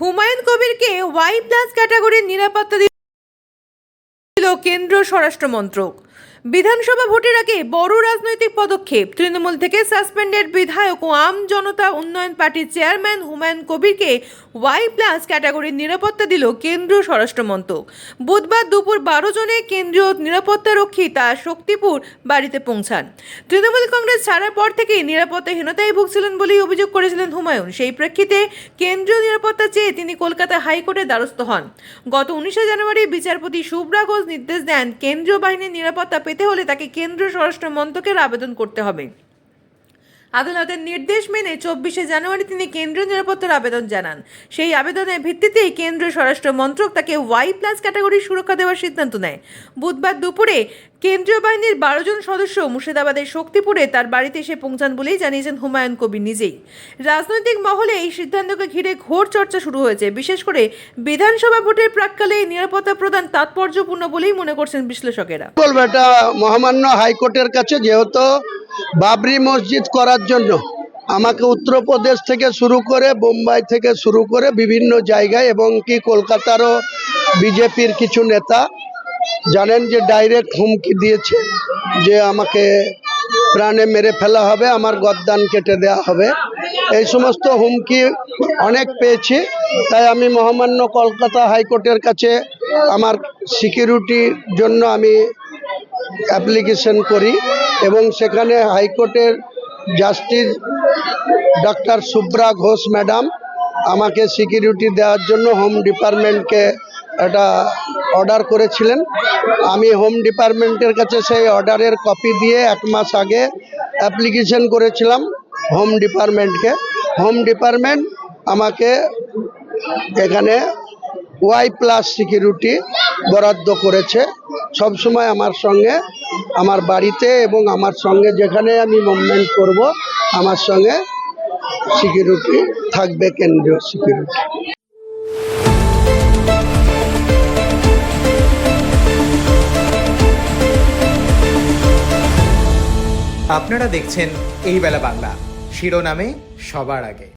Humayun কবিরকে Y+ ক্যাটাগরির নিরাপত্তা দিল কেন্দ্রীয় স্বরাষ্ট্র মন্ত্রক। বিধানসভা ভোটের আগে বড় রাজনৈতিক পদক্ষেপ। তৃণমূল থেকে সাসপেন্ডেড বিধায়ক ও আম জনতা উন্নয়ন পার্টির চেয়ারম্যান হুমায়ুন কবিরকে ওয়াই+ ক্যাটাগরির নিরাপত্তা দিল কেন্দ্রীয় স্বরাষ্ট্র মন্ত্রক। বুধবার দুপুর 12 জনে কেন্দ্রীয় নিরাপত্তারক্ষী তার শক্তিপুর বাড়িতে পৌঁছান। তৃণমূল কংগ্রেস ছাড়ার পর থেকেই নিরাপত্তাহীনতায় ভুগছিলেন বলেই অভিযোগ করেছিলেন হুমায়ুন। সেই প্রেক্ষিতে কেন্দ্রীয় নিরাপত্তা চেয়ে তিনি কলকাতা হাইকোর্টের দ্বারস্থ হন। গত 19 জানুয়ারি বিচারপতি শুভ্রা ঘোষ নির্দেশ দেন, কেন্দ্রীয় বাহিনীর নিরাপত্তা পেতে হলে তাকে কেন্দ্রীয় স্বরাষ্ট্র মন্ত্রকের আবেদন করতে হবে। আদালতের নির্দেশ মেনে 24 জানুয়ারি তিনি কেন্দ্রীয় নিরাপত্তার আবেদন জানান। সেই আবেদনের ভিত্তিতেই কেন্দ্রীয় স্বরাষ্ট্র মন্ত্রক তাকে ওয়াই+ ক্যাটাগরির সুরক্ষা দেওয়ার সিদ্ধান্ত নেয়। বুধবার দুপুরে কেন্দ্রীয় বাহিনীর 12 জন সদস্য মুর্শিদাবাদের শক্তিপুরে তার বাড়িতে এসে পৌঁছান বলেই জানিয়েছেন হুমায়ুন কবির নিজেই। রাজনৈতিক মহলে এই সিদ্ধান্তকে ঘিরে ঘোর চর্চা শুরু হয়েছে। বিশেষ করে বিধানসভা ভোটের প্রাক্কালে এই নিরাপত্তা প্রদান তাৎপর্যপূর্ণ বলেই মনে করছেন বিশ্লেষকেরা। এটা মহামান্য হাইকোর্টের কাছে যেহেতু বাবরি মসজিদ করার জন্য আমাকে উত্তরপ্রদেশ থেকে শুরু করে বোম্বাই থেকে শুরু করে বিভিন্ন জায়গায় এবং কি কলকাতারও বিজেপির কিছু নেতা জানেন যে ডাইরেক্ট হুমকি দিয়েছে যে আমাকে প্রাণে মেরে ফেলা হবে, আমার গর্দান কেটে দেওয়া হবে। এই সমস্ত হুমকি অনেক পেয়েছি। তাই আমি মহামান্য কলকাতা হাইকোর্টের কাছে আমার সিকিউরিটির জন্য আমি অ্যাপ্লিকেশন করি এবং সেখানে হাইকোর্টের justice doctor Shubhra Ghosh madam আমাকে সিকিউরিটি দেওয়ার জন্য হোম ডিপার্টমেন্টকে একটা অর্ডার করেছিলেন। আমি হোম ডিপার্টমেন্টের কাছে সেই অর্ডারের কপি দিয়ে 1 মাস আগে অ্যাপ্লিকেশন করেছিলাম হোম ডিপার্টমেন্টকে। হোম ডিপার্টমেন্ট আমাকে এখানে ওয়াই+ সিকিউরিটি বরাদ্দ করেছে। সবসময় আমার সঙ্গে আমার বাড়িতে এবং আমার সঙ্গে যেখানে আমি মুভমেন্ট করব আমার সঙ্গে সিকিউরিটি থাকবে, কেন্দ্রীয় সিকিউরিটি। আপনারা দেখছেন এই বেলা বাংলা, শিরোনামে সবার আগে।